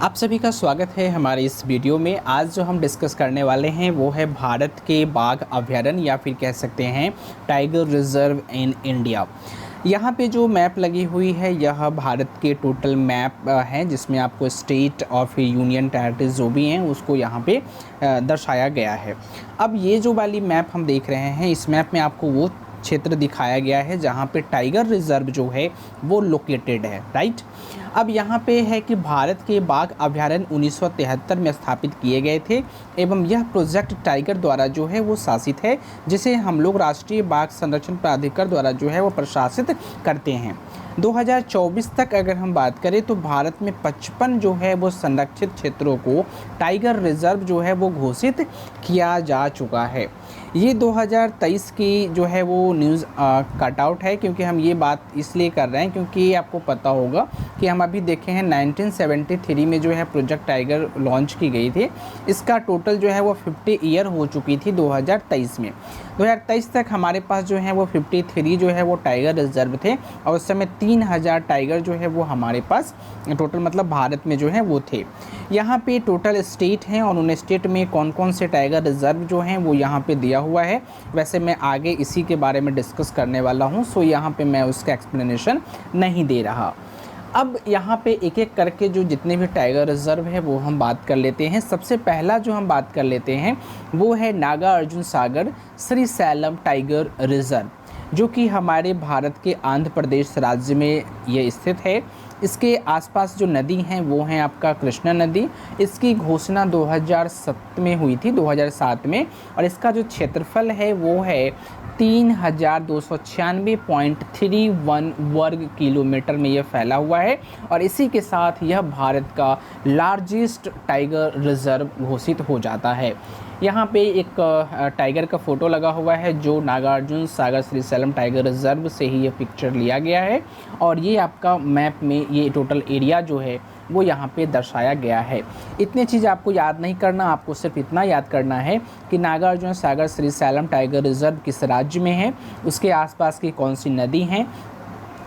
आप सभी का स्वागत है हमारे इस वीडियो में। आज जो हम डिस्कस करने वाले हैं वो है भारत के बाघ अभयारण्य या फिर कह सकते हैं टाइगर रिजर्व इन इंडिया। यहाँ पे जो मैप लगी हुई है यह भारत के टोटल मैप है, जिसमें आपको स्टेट और फिर यूनियन टेरिटरीज जो भी हैं उसको यहाँ पे दर्शाया गया है। अब ये जो वाली मैप हम देख रहे हैं, इस मैप में आपको वो क्षेत्र दिखाया गया है जहाँ पे टाइगर रिजर्व जो है वो लोकेटेड है, राइट। अब यहाँ पे है कि भारत के बाघ अभयारण्य 1973 में स्थापित किए गए थे एवं यह प्रोजेक्ट टाइगर द्वारा जो है वो शासित है, जिसे हम लोग राष्ट्रीय बाघ संरक्षण प्राधिकरण द्वारा जो है वो प्रशासित करते हैं। 2024 तक अगर हम बात करें तो भारत में 55 जो है वो संरक्षित क्षेत्रों को टाइगर रिजर्व जो है वो घोषित किया जा चुका है। ये 2023 की जो है वो न्यूज़ कट आउट है, क्योंकि हम ये बात इसलिए कर रहे हैं क्योंकि आपको पता होगा कि हम अभी देखे हैं 1973 में जो है प्रोजेक्ट टाइगर लॉन्च की गई थी। इसका टोटल जो है वो 50 ईयर हो चुकी थी 2023 में। 2023 तक हमारे पास जो है वो 53 जो है वो टाइगर रिजर्व थे और उस समय 3000 टाइगर जो है वो हमारे पास टोटल मतलब भारत में जो है वो थे। यहाँ पे टोटल स्टेट हैं और उन स्टेट में कौन कौन से टाइगर रिजर्व जो हैं वो यहाँ पे दिया हुआ है। वैसे मैं आगे इसी के बारे में डिस्कस करने वाला हूँ, सो यहाँ पे मैं उसका एक्सप्लेनेशन नहीं दे रहा। अब यहाँ पे एक एक करके जो जितने भी टाइगर रिजर्व है वो हम बात कर लेते हैं। सबसे पहला जो हम बात कर लेते हैं वो है नागार्जुन सागर श्रीशैलम टाइगर रिजर्व, जो कि हमारे भारत के आंध्र प्रदेश राज्य में ये स्थित है। इसके आसपास जो नदी हैं वो हैं आपका कृष्णा नदी। इसकी घोषणा 2007 में हुई थी, 2007 में, और इसका जो क्षेत्रफल है वो है 3296.31 वर्ग किलोमीटर में ये फैला हुआ है और इसी के साथ यह भारत का लार्जेस्ट टाइगर रिजर्व घोषित हो जाता है। यहाँ पे एक टाइगर का फ़ोटो लगा हुआ है जो नागार्जुन सागर श्रीशैलम टाइगर रिजर्व से ही ये पिक्चर लिया गया है और ये आपका मैप में ये टोटल एरिया जो है वो यहाँ पे दर्शाया गया है। इतनी चीज़ आपको याद नहीं करना, आपको सिर्फ इतना याद करना है कि नागार्जुन सागर श्रीशैलम टाइगर रिजर्व किस राज्य में है, उसके आसपास की कौन सी नदी हैं,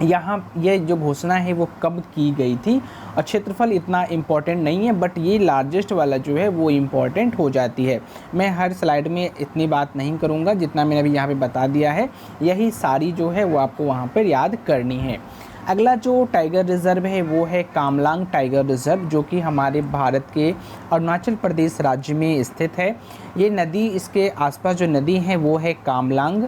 यहाँ ये जो घोषणा है वो कब की गई थी, और क्षेत्रफल इतना इम्पॉर्टेंट नहीं है बट ये लार्जेस्ट वाला जो है वो इम्पॉर्टेंट हो जाती है। मैं हर स्लाइड में इतनी बात नहीं करूँगा, जितना मैंने अभी यहाँ पे बता दिया है यही सारी जो है वो आपको वहाँ पर याद करनी है। अगला जो टाइगर रिजर्व है वो है कामलांग टाइगर रिजर्व, जो कि हमारे भारत के अरुणाचल प्रदेश राज्य में स्थित है। ये नदी, इसके आसपास जो नदी है वो है कामलांग।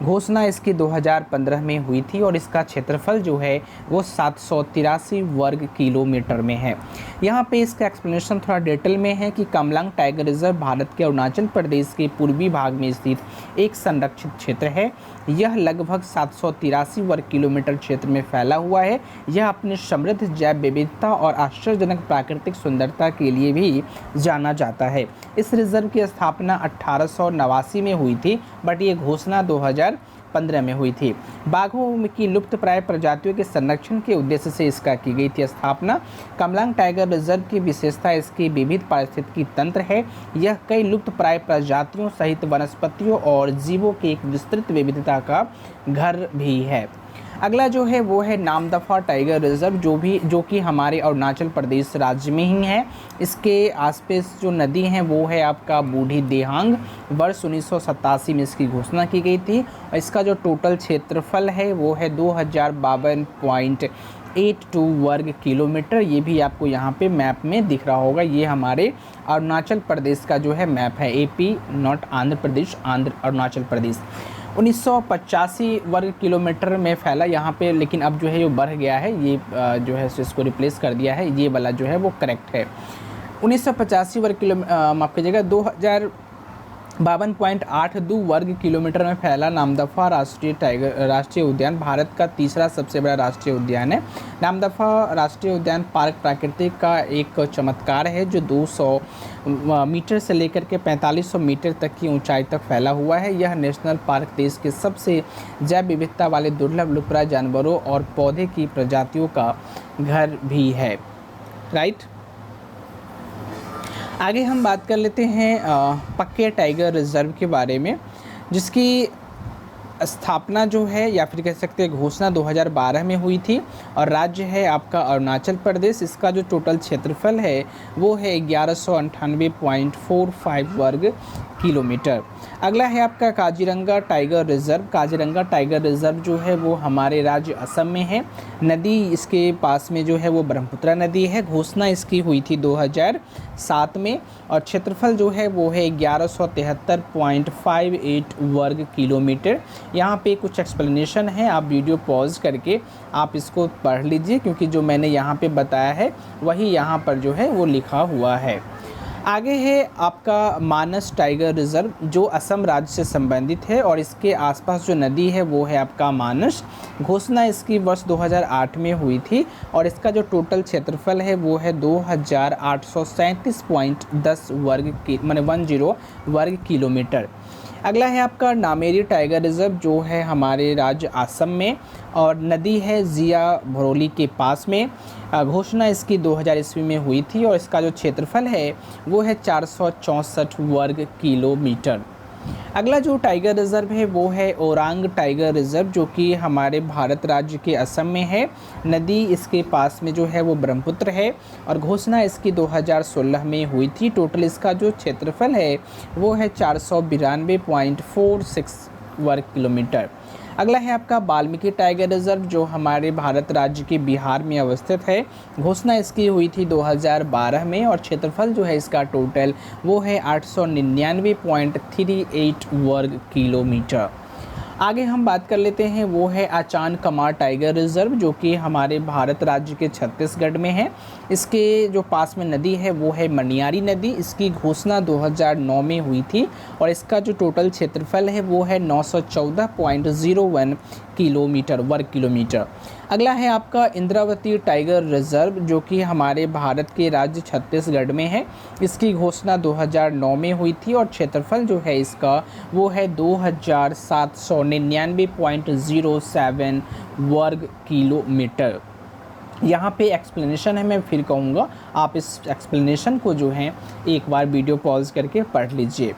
घोषणा इसकी 2015 में हुई थी और इसका क्षेत्रफल जो है वो 783 वर्ग किलोमीटर में है। यहाँ पे इसका एक्सप्लेनेशन थोड़ा डिटेल में है कि कामलांग टाइगर रिजर्व भारत के अरुणाचल प्रदेश के पूर्वी भाग में स्थित एक संरक्षित क्षेत्र है। यह लगभग 783 वर्ग किलोमीटर क्षेत्र में फैला हुआ है। यह अपनी समृद्ध जैव विविधता और आश्चर्यजनक प्राकृतिक सुंदरता के लिए भी जाना जाता है। इस रिजर्व की स्थापना 1889 में हुई थी बट ये घोषणा 2015 में हुई थी। बाघों की लुप्तप्राय प्रजातियों के संरक्षण के उद्देश्य से इसका की गई थी स्थापना। कामलांग टाइगर रिजर्व की विशेषता इसकी विविध पारिस्थितिकी तंत्र है। यह कई लुप्तप्राय प्रजातियों सहित वनस्पतियों और जीवों की एक विस्तृत विविधता का घर भी है। अगला जो है वो है नामदफा टाइगर रिजर्व, जो कि हमारे अरुणाचल प्रदेश राज्य में ही है। इसके आसपास जो नदी हैं वो है आपका बूढ़ी देहांग। वर्ष 1987 में इसकी घोषणा की गई थी और इसका जो टोटल क्षेत्रफल है वो है 2052.82 वर्ग किलोमीटर। ये भी आपको यहाँ पे मैप में दिख रहा होगा। ये हमारे अरुणाचल प्रदेश का जो है मैप है, AP नॉट आंध्र प्रदेश, अरुणाचल प्रदेश। 1985 वर्ग किलोमीटर में फैला यहाँ पे, लेकिन अब जो है ये बढ़ गया है, ये जो है इसको रिप्लेस कर दिया है, ये वाला जो है वो करेक्ट है। 1985 वर्ग माफ़ कीजिएगा 52.82 वर्ग किलोमीटर में फैला नामदफा राष्ट्रीय उद्यान भारत का तीसरा सबसे बड़ा राष्ट्रीय उद्यान है। नामदफा राष्ट्रीय उद्यान पार्क प्रकृति का एक चमत्कार है जो 200 मीटर से लेकर के 4500 मीटर तक की ऊंचाई तक फैला हुआ है। यह नेशनल पार्क देश के सबसे जैव विविधता वाले दुर्लभ लुप्तप्राय जानवरों और पौधे की प्रजातियों का घर भी है, राइट। आगे हम बात कर लेते हैं पक्के टाइगर रिजर्व के बारे में, जिसकी स्थापना जो है या फिर कह सकते हैं घोषणा 2012 में हुई थी और राज्य है आपका अरुणाचल प्रदेश। इसका जो टोटल क्षेत्रफल है वो है 1198.45 वर्ग किलोमीटर। अगला है आपका Kaziranga tiger reserve. Kaziranga tiger reserve जो है वो हमारे राज्य असम में है। नदी इसके पास में जो है वो ब्रह्मपुत्र नदी है। घोषणा इसकी हुई थी 2007 में और क्षेत्रफल जो है वो है 1173.58 वर्ग किलोमीटर। यहाँ पे कुछ एक्सप्लेनेशन है, आप वीडियो पॉज करके आप इसको पढ़ लीजिए, क्योंकि जो मैंने यहाँ पे बताया है वही यहाँ पर जो है वो लिखा हुआ है। आगे है आपका मानस टाइगर रिजर्व जो असम राज्य से संबंधित है और इसके आसपास जो नदी है वो है आपका मानस। घोषणा इसकी वर्ष 2008 में हुई थी और इसका जो टोटल क्षेत्रफल है वो है 2837.10 वर्ग की 10 वर्ग किलोमीटर। अगला है आपका नामेरी टाइगर रिजर्व जो है हमारे राज्य असम में और नदी है जिया भरोली के पास में। घोषणा इसकी 2000 ईस्वी में हुई थी और इसका जो क्षेत्रफल है वो है 464 वर्ग किलोमीटर। अगला जो टाइगर रिजर्व है वो है ओरांग टाइगर रिजर्व जो कि हमारे भारत राज्य के असम में है। नदी इसके पास में जो है वो ब्रह्मपुत्र है और घोषणा इसकी 2016 में हुई थी। टोटल इसका जो क्षेत्रफल है वो है 492.46 वर्ग किलोमीटर। अगला है आपका वाल्मीकि टाइगर रिजर्व जो हमारे भारत राज्य के बिहार में अवस्थित है। घोषणा इसकी हुई थी 2012 में और क्षेत्रफल जो है इसका टोटल वो है 899.38 वर्ग किलोमीटर। आगे हम बात कर लेते हैं वो है आचान कमार टाइगर रिजर्व जो कि हमारे भारत राज्य के छत्तीसगढ़ में है। इसके जो पास में नदी है वो है मनियारी नदी। इसकी घोषणा 2009 में हुई थी और इसका जो टोटल क्षेत्रफल है वो है 914.01 किलोमीटर वर्ग किलोमीटर। अगला है आपका इंद्रावती टाइगर रिजर्व जो कि हमारे भारत के राज्य छत्तीसगढ़ में है। इसकी घोषणा 2009 में हुई थी और क्षेत्रफल जो है इसका वो है 2799.07 वर्ग किलोमीटर। यहाँ पे एक्सप्लेनेशन है, मैं फिर कहूँगा आप इस एक्सप्लेनेशन को जो है एक बार वीडियो पॉज करके पढ़ लीजिए।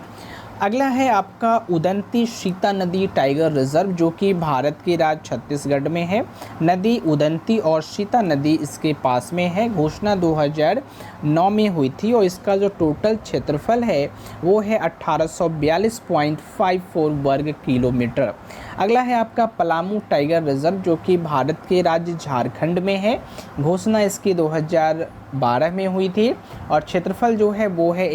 अगला है आपका उदंती सीता नदी टाइगर रिजर्व जो कि भारत के राज्य छत्तीसगढ़ में है। नदी उदंती और सीता नदी इसके पास में है। घोषणा 2009 में हुई थी और इसका जो टोटल क्षेत्रफल है वो है 1842.54 वर्ग किलोमीटर। अगला है आपका पलामू टाइगर रिजर्व जो कि भारत के राज्य झारखंड में है। घोषणा इसकी 2012 में हुई थी और क्षेत्रफल जो है वो है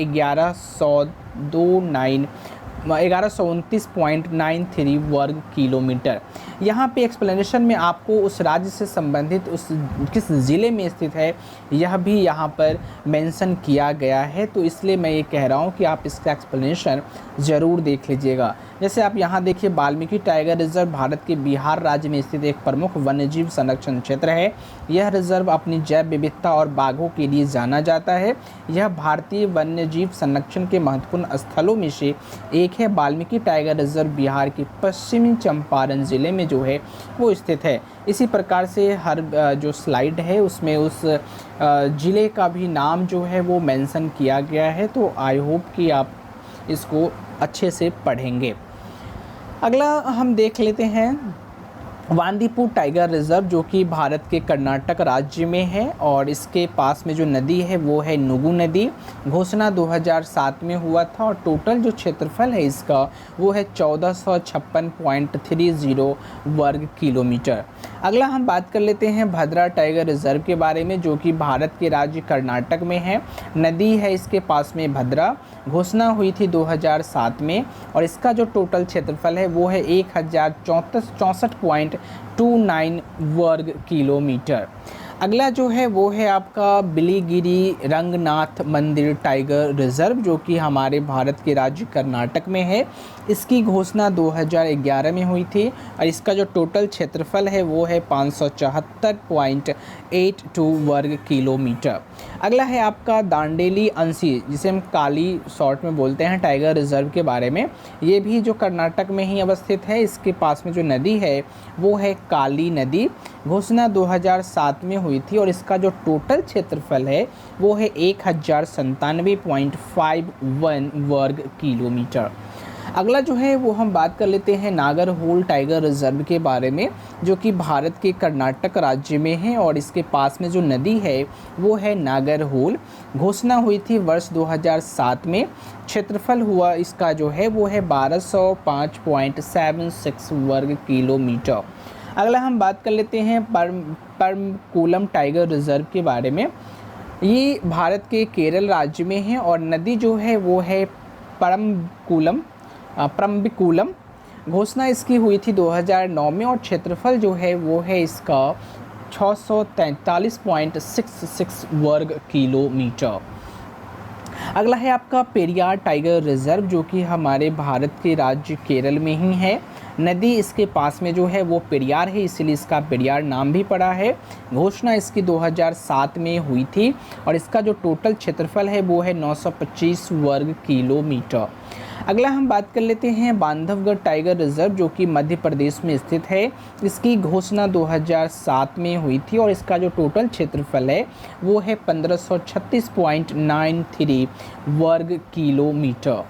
1129.93 वर्ग किलोमीटर। यहाँ पे एक्सप्लेनेशन में आपको उस राज्य से संबंधित उस किस ज़िले में स्थित है यह भी यहाँ पर मेंशन किया गया है, तो इसलिए मैं ये कह रहा हूँ कि आप इसका एक्सप्लेनेशन ज़रूर देख लीजिएगा। जैसे आप यहाँ देखिए वाल्मीकि टाइगर रिजर्व भारत के बिहार राज्य में स्थित एक प्रमुख वन्यजीव संरक्षण क्षेत्र है। यह रिजर्व अपनी जैव विविधता और बाघों के लिए जाना जाता है। यह भारतीय वन्यजीव संरक्षण के महत्वपूर्ण स्थलों में से एक है। वाल्मीकि टाइगर रिजर्व बिहार के पश्चिमी चंपारण ज़िले में जो है वो स्थित है। इसी प्रकार से हर जो स्लाइड है उसमें उस ज़िले का भी नाम जो है वो मेंशन किया गया है, तो आई होप कि आप इसको अच्छे से पढ़ेंगे। अगला हम देख लेते हैं वांदीपुर टाइगर रिजर्व जो कि भारत के कर्नाटक राज्य में है और इसके पास में जो नदी है वो है नुगु नदी। घोषणा 2007 में हुआ था और टोटल जो क्षेत्रफल है इसका वो है 1456.30 वर्ग किलोमीटर। अगला हम बात कर लेते हैं भद्रा टाइगर रिजर्व के बारे में जो कि भारत के राज्य कर्नाटक में है। नदी है इसके पास में भद्रा। घोषणा हुई थी 2007 में और इसका जो टोटल क्षेत्रफल है वो है 1064.29 वर्ग किलोमीटर। अगला जो है वो है आपका बिलीगिरी रंगनाथ मंदिर टाइगर रिजर्व जो कि हमारे भारत के राज्य कर्नाटक में है। इसकी घोषणा 2011 में हुई थी और इसका जो टोटल क्षेत्रफल है वो है 574.82 वर्ग किलोमीटर। अगला है आपका दांडेली अंसी जिसे हम काली शॉर्ट में बोलते हैं टाइगर रिजर्व के बारे में। ये भी जो कर्नाटक में ही अवस्थित है। इसके पास में जो नदी है वो है काली नदी। घोषणा 2007 में हुई थी और इसका जो टोटल क्षेत्रफल है वो है 1097.51 वर्ग किलोमीटर। अगला जो है वो हम बात कर लेते हैं नागरहोल टाइगर रिजर्व के बारे में, जो कि भारत के कर्नाटक राज्य में है और इसके पास में जो नदी है वो है नागरहोल। घोषणा हुई थी वर्ष 2007 में। क्षेत्रफल हुआ इसका जो है वो है 1205.76 वर्ग किलोमीटर। अगला हम बात कर लेते हैं परम्बिकुलम टाइगर रिजर्व के बारे में। ये भारत के केरल राज्य में है और नदी जो है वो है परम्बिकुलम। घोषणा इसकी हुई थी 2009 में और क्षेत्रफल जो है वो है इसका 643.66 वर्ग किलोमीटर। अगला है आपका पेरियार टाइगर रिजर्व, जो कि हमारे भारत के राज्य केरल में ही है। नदी इसके पास में जो है वो पेरियार है, इसीलिए इसका पेरियार नाम भी पड़ा है। घोषणा इसकी 2007 में हुई थी और इसका जो टोटल क्षेत्रफल है वो है 925 वर्ग किलोमीटर। अगला हम बात कर लेते हैं बांधवगढ़ टाइगर रिजर्व, जो कि मध्य प्रदेश में स्थित है। इसकी घोषणा 2007 में हुई थी और इसका जो टोटल क्षेत्रफल है वो है 1536.93 वर्ग किलोमीटर।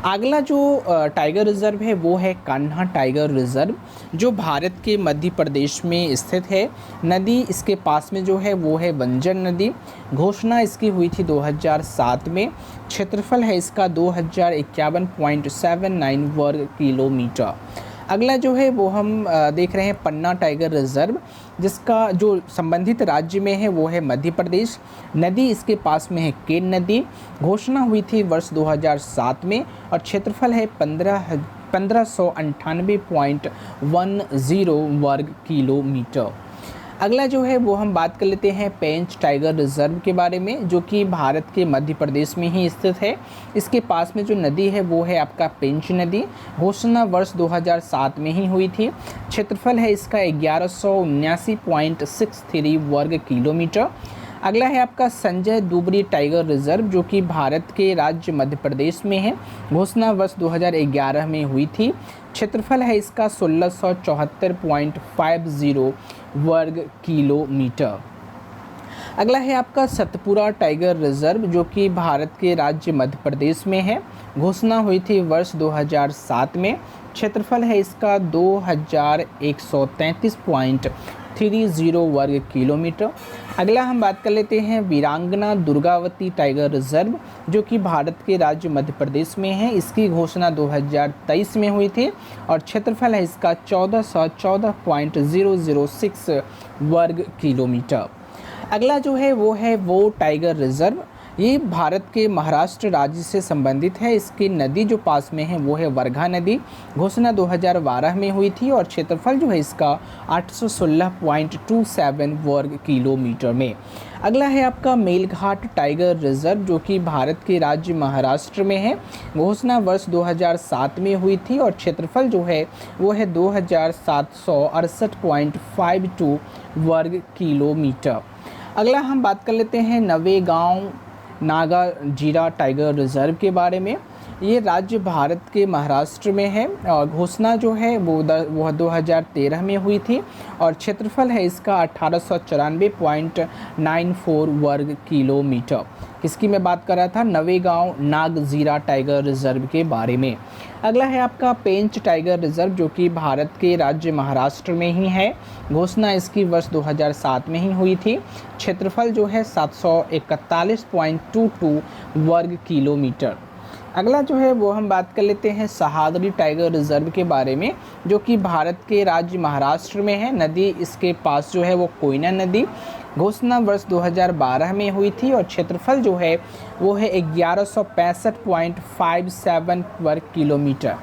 अगला जो टाइगर रिजर्व है वो है कान्हा टाइगर रिजर्व, जो भारत के मध्य प्रदेश में स्थित है। नदी इसके पास में जो है वो है बंजर नदी। घोषणा इसकी हुई थी 2007 में। क्षेत्रफल है इसका 2051.79 वर्ग किलोमीटर। अगला जो है वो हम देख रहे हैं पन्ना टाइगर रिजर्व, जिसका जो संबंधित राज्य में है वो है मध्य प्रदेश। नदी इसके पास में है केन नदी। घोषणा हुई थी वर्ष 2007 में और क्षेत्रफल है 1598.10 वर्ग किलोमीटर। अगला जो है वो हम बात कर लेते हैं पेंच टाइगर रिजर्व के बारे में, जो कि भारत के मध्य प्रदेश में ही स्थित है। इसके पास में जो नदी है वो है आपका पेंच नदी। घोषणा वर्ष 2007 में ही हुई थी। क्षेत्रफल है इसका 1179.63 वर्ग किलोमीटर। अगला है आपका संजय दुबरी टाइगर रिजर्व, जो कि भारत के राज्य मध्य प्रदेश में है। घोषणा वर्ष 2011 में हुई थी। क्षेत्रफल है इसका 1674.50 वर्ग किलोमीटर। अगला है आपका सतपुरा टाइगर रिजर्व, जो कि भारत के राज्य मध्य प्रदेश में है। घोषणा हुई थी वर्ष 2007 में। क्षेत्रफल है इसका 2133.30 वर्ग किलोमीटर। अगला हम बात कर लेते हैं वीरांगना दुर्गावती टाइगर रिजर्व, जो कि भारत के राज्य मध्य प्रदेश में है। इसकी घोषणा 2023 में हुई थी और क्षेत्रफल है इसका 1414.006 वर्ग किलोमीटर। अगला जो है वो है वो टाइगर रिजर्व। ये भारत के महाराष्ट्र राज्य से संबंधित है। इसकी नदी जो पास में है वो है वर्घा नदी। घोषणा 2012 में हुई थी और क्षेत्रफल जो है इसका 816.27 वर्ग किलोमीटर में। अगला है आपका मेलघाट टाइगर रिजर्व, जो कि भारत के राज्य महाराष्ट्र में है। घोषणा वर्ष 2007 में हुई थी और क्षेत्रफल जो है वो है 2768.52 वर्ग किलोमीटर। अगला हम बात कर लेते हैं नवेगांव नागाजीरा टाइगर रिजर्व के बारे में। ये राज्य भारत के महाराष्ट्र में है और घोषणा जो है वो 2013 में हुई थी और क्षेत्रफल है इसका 1894.94 वर्ग किलोमीटर। किसकी मैं बात कर रहा था? नवेगांव नागजीरा टाइगर रिजर्व के बारे में। अगला है आपका पेंच टाइगर रिजर्व, जो कि भारत के राज्य महाराष्ट्र में ही है। घोषणा इसकी वर्ष 2007 में ही हुई थी। क्षेत्रफल जो है 741.22 वर्ग किलोमीटर। अगला जो है वो हम बात कर लेते हैं सहादरी टाइगर रिजर्व के बारे में, जो कि भारत के राज्य महाराष्ट्र में है। नदी इसके पास जो है वो कोयना नदी। घोषणा वर्ष 2012 में हुई थी और क्षेत्रफल जो है वो है 1165.57 वर्ग किलोमीटर।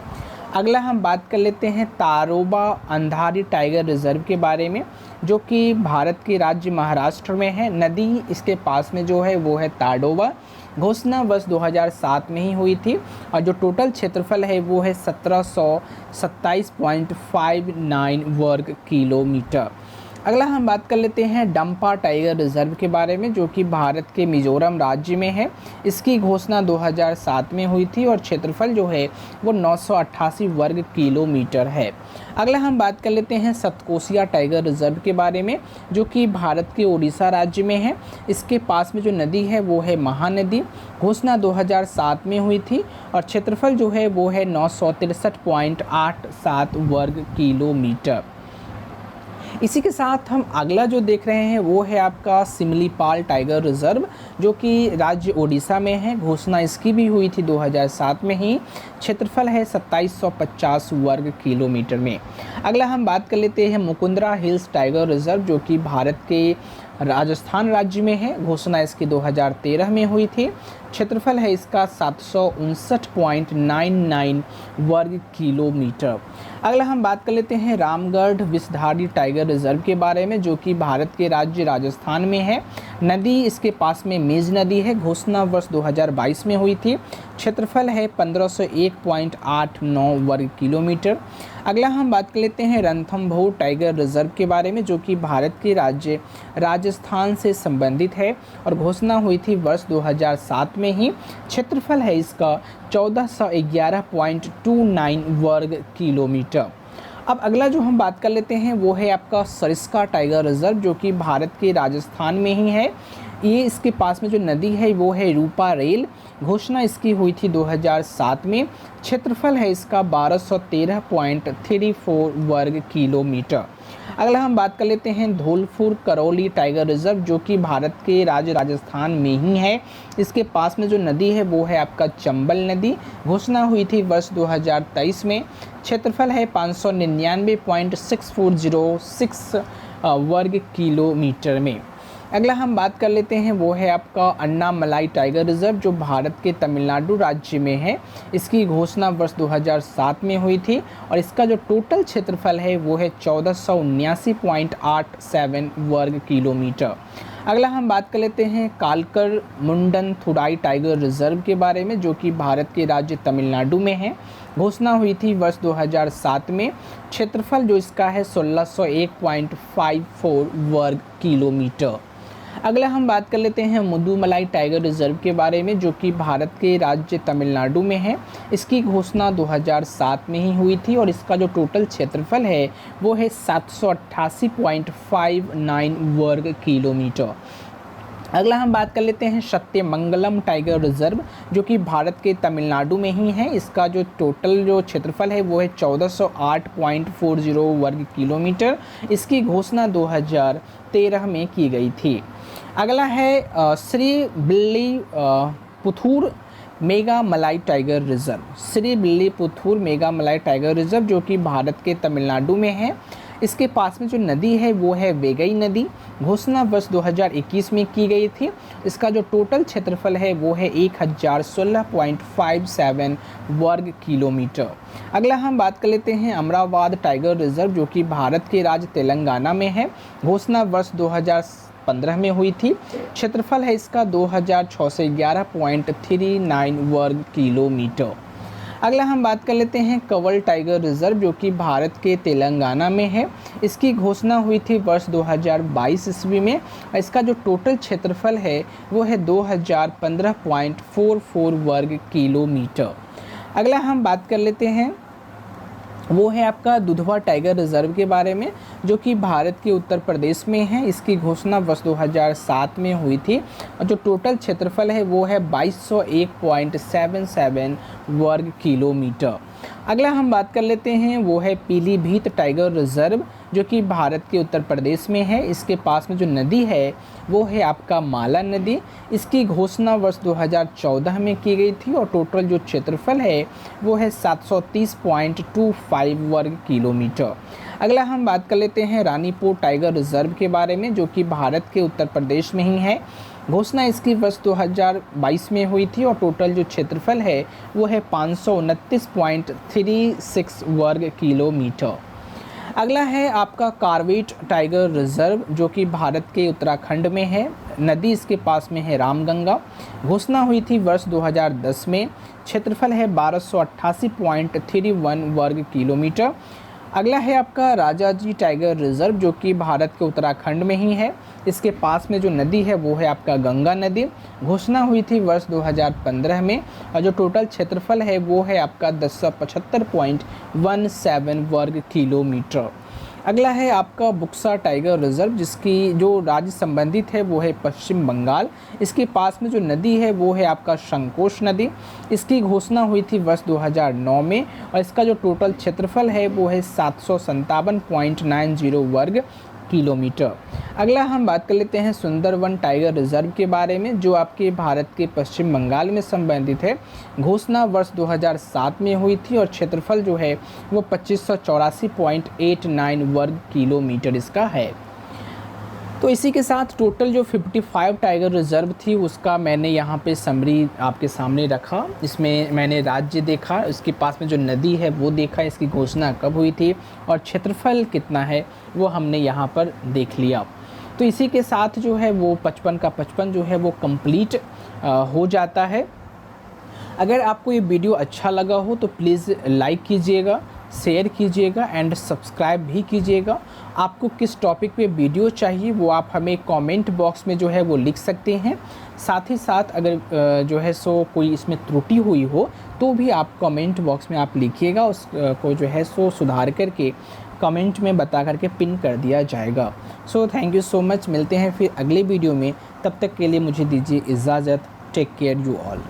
अगला हम बात कर लेते हैं तारोबा अंधारी टाइगर रिजर्व के बारे में, जो कि भारत के राज्य महाराष्ट्र में है। नदी इसके पास में जो है वो है ताडोबा। घोषणा वर्ष 2007 में ही हुई थी और जो टोटल क्षेत्रफल है वो है 1727.59 वर्ग किलोमीटर। अगला हम बात कर लेते हैं डंपा टाइगर रिजर्व के बारे में, जो कि भारत के मिजोरम राज्य में है। इसकी घोषणा 2007 में हुई थी और क्षेत्रफल जो है वो 988 वर्ग किलोमीटर है। अगला हम बात कर लेते हैं सतकोसिया टाइगर रिजर्व के बारे में, जो कि भारत के उड़ीसा राज्य में है। इसके पास में जो नदी है वो है महानदी। घोषणा 2007 में हुई थी और क्षेत्रफल जो है वो है 963.87 वर्ग किलोमीटर। इसी के साथ हम अगला जो देख रहे हैं वो है आपका सिमलीपाल टाइगर रिजर्व, जो कि राज्य ओडिशा में है। घोषणा इसकी भी हुई थी 2007 में ही। क्षेत्रफल है 2750 वर्ग किलोमीटर में। अगला हम बात कर लेते हैं मुकुंदरा हिल्स टाइगर रिजर्व, जो कि भारत के राजस्थान राज्य में है। घोषणा इसकी 2013 में हुई थी। क्षेत्रफल है इसका 759.99 वर्ग किलोमीटर। अगला हम बात कर लेते हैं रामगढ़ विषधारी टाइगर रिजर्व के बारे में, जो कि भारत के राज्य राजस्थान में है। नदी इसके पास में मेज नदी है। घोषणा वर्ष 2022 में हुई थी। क्षेत्रफल है 1501.89 वर्ग किलोमीटर। अगला हम बात कर लेते हैं रणथंभौर टाइगर रिजर्व के बारे में, जो कि भारत के राज्य राजस्थान से संबंधित है और घोषणा हुई थी वर्ष 2007 में ही। क्षेत्रफल है इसका 1411.29 वर्ग किलोमीटर। अब अगला जो हम बात कर लेते हैं वो है आपका सरिस्का टाइगर रिजर्व, जो कि भारत के राजस्थान में ही है। ये इसके पास में जो नदी है वो है रूपा रेल। घोषणा इसकी हुई थी 2007 में। क्षेत्रफल है इसका 1213.34 वर्ग किलोमीटर। अगला हम बात कर लेते हैं धौलपुर करौली टाइगर रिजर्व, जो कि भारत के राज्य राजस्थान में ही है। इसके पास में जो नदी है वो है आपका चंबल नदी। घोषणा हुई थी वर्ष 2023 में। क्षेत्रफल है 599.6406 वर्ग किलोमीटर में। अगला हम बात कर लेते हैं वो है आपका अन्नामलाई टाइगर रिजर्व, जो भारत के तमिलनाडु राज्य में है। इसकी घोषणा वर्ष 2007 में हुई थी और इसका जो टोटल क्षेत्रफल है वो है 1479.87 वर्ग किलोमीटर। अगला हम बात कर लेते हैं कालकर मुंडन थुराई टाइगर रिजर्व के बारे में, जो कि भारत के राज्य तमिलनाडु में है। घोषणा हुई थी वर्ष 2007 में। क्षेत्रफल जो इसका है 1601.54 वर्ग किलोमीटर। अगला हम बात कर लेते हैं मुदुमलाई टाइगर रिजर्व के बारे में, जो कि भारत के राज्य तमिलनाडु में है। इसकी घोषणा 2007 में ही हुई थी और इसका जो टोटल क्षेत्रफल है वो है 788.59 वर्ग किलोमीटर। अगला हम बात कर लेते हैं सत्यमंगलम टाइगर रिजर्व, जो कि भारत के तमिलनाडु में ही है। इसका जो टोटल जो क्षेत्रफल है वो है 1408.40 वर्ग किलोमीटर। इसकी घोषणा 2013 में की गई थी। अगला है श्री बिल्ली पुथूर मेगा मलाई टाइगर रिजर्व। श्री बिल्ली पुथूर मेगा मलाई टाइगर रिजर्व, जो कि भारत के तमिलनाडु में है। इसके पास में जो नदी है वो है वेगई नदी। घोषणा वर्ष 2021 में की गई थी। इसका जो टोटल क्षेत्रफल है वो है 1016.57 वर्ग किलोमीटर। अगला हम बात कर लेते हैं अमरावती टाइगर रिजर्व, जो कि भारत के राज्य तेलंगाना में है। घोषणा वर्ष 2015 में हुई थी। क्षेत्रफल है इसका 2611.39 वर्ग किलोमीटर। अगला हम बात कर लेते हैं कंवल टाइगर रिजर्व, जो कि भारत के तेलंगाना में है। इसकी घोषणा हुई थी वर्ष 2022 ईस्वी में और इसका जो टोटल क्षेत्रफल है वो है 2015.44 वर्ग किलोमीटर। अगला हम बात कर लेते हैं वो है आपका दुधवा टाइगर रिजर्व के बारे में, जो कि भारत के उत्तर प्रदेश में है। इसकी घोषणा वर्ष 2007 में हुई थी और जो टोटल क्षेत्रफल है वो है 2201.77 वर्ग किलोमीटर। अगला हम बात कर लेते हैं वो है पीलीभीत टाइगर रिजर्व, जो कि भारत के उत्तर प्रदेश में है। इसके पास में जो नदी है वो है आपका माला नदी। इसकी घोषणा वर्ष 2014 में की गई थी और टोटल जो क्षेत्रफल है वो है 730.25 वर्ग किलोमीटर। अगला हम बात कर लेते हैं रानीपुर टाइगर रिजर्व के बारे में, जो कि भारत के उत्तर प्रदेश में ही है। घोषणा इसकी वर्ष 2022 में हुई थी और टोटल जो क्षेत्रफल है वो है 529.36 वर्ग किलोमीटर। अगला है आपका कार्बेट टाइगर रिजर्व, जो कि भारत के उत्तराखंड में है। नदी इसके पास में है रामगंगा। घोषणा हुई थी वर्ष 2010 में। क्षेत्रफल है 1288.31 वर्ग किलोमीटर। अगला है आपका राजाजी टाइगर रिजर्व, जो कि भारत के उत्तराखंड में ही है। इसके पास में जो नदी है वो है आपका गंगा नदी। घोषणा हुई थी वर्ष 2015 में और जो टोटल क्षेत्रफल है वो है आपका 1075.17 वर्ग किलोमीटर। अगला है आपका बुक्सा टाइगर रिजर्व, जिसकी जो राज्य संबंधित है वो है पश्चिम बंगाल। इसके पास में जो नदी है वो है आपका संकोश नदी। इसकी घोषणा हुई थी वर्ष 2009 में और इसका जो टोटल क्षेत्रफल है वो है 757.90 वर्ग किलोमीटर। अगला हम बात कर लेते हैं सुंदरवन टाइगर रिजर्व के बारे में, जो आपके भारत के पश्चिम बंगाल में संबंधित है। घोषणा वर्ष 2007 में हुई थी और क्षेत्रफल जो है वो 2584.89 वर्ग किलोमीटर इसका है। तो इसी के साथ टोटल जो 55 टाइगर रिजर्व थी उसका मैंने यहाँ पे समरी आपके सामने रखा। इसमें मैंने राज्य देखा, इसके पास में जो नदी है वो देखा, इसकी घोषणा कब हुई थी और क्षेत्रफल कितना है वो हमने यहाँ पर देख लिया। तो इसी के साथ जो है वो 55 का 55 जो है वो कंप्लीट हो जाता है। अगर आपको ये वीडियो अच्छा लगा हो तो प्लीज़ लाइक कीजिएगा, शेयर कीजिएगा एंड सब्सक्राइब भी कीजिएगा। आपको किस टॉपिक पे वीडियो चाहिए वो आप हमें कमेंट बॉक्स में जो है वो लिख सकते हैं। साथ ही साथ अगर जो है सो कोई इसमें त्रुटि हुई हो तो भी आप कमेंट बॉक्स में आप लिखिएगा, उसको जो है सो सुधार करके कमेंट में बता करके पिन कर दिया जाएगा। So thank you so much. मिलते हैं फिर अगले वीडियो में, तब तक के लिए मुझे दीजिए इजाज़त। Take care you all.